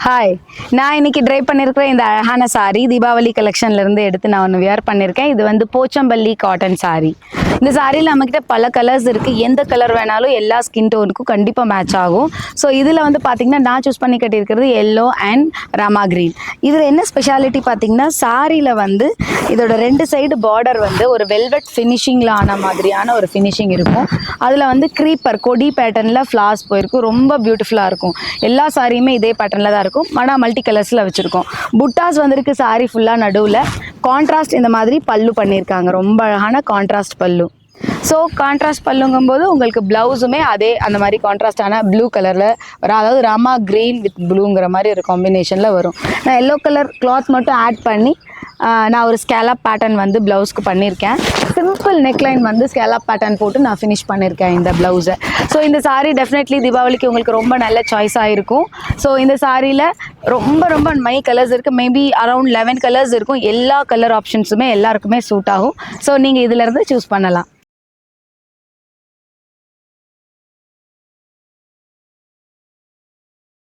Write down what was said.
Hi, நான் இன்னைக்கு try பண்ணியிருக்கிற இந்த அழகான சாரி தீபாவளி கலெக்ஷன்லேருந்து எடுத்து நான் ஒன்று வியர் பண்ணியிருக்கேன். இது வந்து போச்சம்பள்ளி காட்டன் சாரி. இந்த சாரியில் நம்மக்கிட்ட பல கலர்ஸ் இருக்குது. எந்த கலர் வேணாலும் எல்லா ஸ்கின் டோனுக்கும் கண்டிப்பாக மேட்ச் ஆகும். ஸோ இதில் வந்து பார்த்திங்கன்னா நான் சூஸ் பண்ணி கட்டியிருக்கிறது எல்லோ அண்ட் ராமா க்ரீன். இதில் என்ன ஸ்பெஷாலிட்டி பார்த்திங்கன்னா சாரியில் வந்து இதோட 2 சைடு பார்டர் வந்து ஒரு வெல்வெட் ஃபினிஷிங்கில் ஆன மாதிரியான ஒரு ஃபினிஷிங் இருக்கும். அதில் வந்து க்ரீப்பர் கொடி பேட்டர்னில் ஃப்ளார்ஸ் போயிருக்கும். ரொம்ப பியூட்டிஃபுல்லாக இருக்கும். எல்லா சாரியுமே இதே பேட்டர்னில் தான் இருக்கும். ஆனால் மல்டி கலர்ஸில் வச்சுருக்கோம். புட்டாஸ் வந்திருக்கு சாரி ஃபுல்லாக நடுவில். கான்ட்ராஸ்ட் இந்த மாதிரி பல்லு பண்ணியிருக்காங்க. ரொம்ப அழகான கான்ட்ராஸ்ட் பல்லு. ஸோ கான்ட்ராஸ்ட் பல்லுங்கும்போது உங்களுக்கு ப்ளவுஸுமே அதே அந்த மாதிரி கான்ட்ராஸ்டான ப்ளூ கலரில் வரும். அதாவது ராமா க்ரீன் வித் ப்ளூங்கிற மாதிரி ஒரு காம்பினேஷனில் வரும். நான் எல்லோ கலர் கிளாத் மட்டும் ஆட் பண்ணி நான் ஒரு ஸ்கேலப் பேட்டர்ன் வந்து ப்ளவுஸ்க்கு பண்ணியிருக்கேன். சிம்பிள் நெக்லைன் வந்து ஸ்கேலப் பேட்டர்ன் போட்டு நான் ஃபினிஷ் பண்ணியிருக்கேன் இந்த ப்ளவுஸை. ஸோ இந்த சாரீ டெஃபினெட்லி தீபாவளிக்கு உங்களுக்கு ரொம்ப நல்ல சாய்ஸாக இருக்கும். ஸோ இந்த சாரியில் ரொம்ப மை கலர்ஸ் இருக்குது. மேபி அரௌண்ட் 11 கலர்ஸ் இருக்கும். எல்லா கலர் ஆப்ஷன்ஸுமே எல்லாருக்குமே சூட் ஆகும். ஸோ நீங்கள் இதிலேருந்து சூஸ் பண்ணலாம்.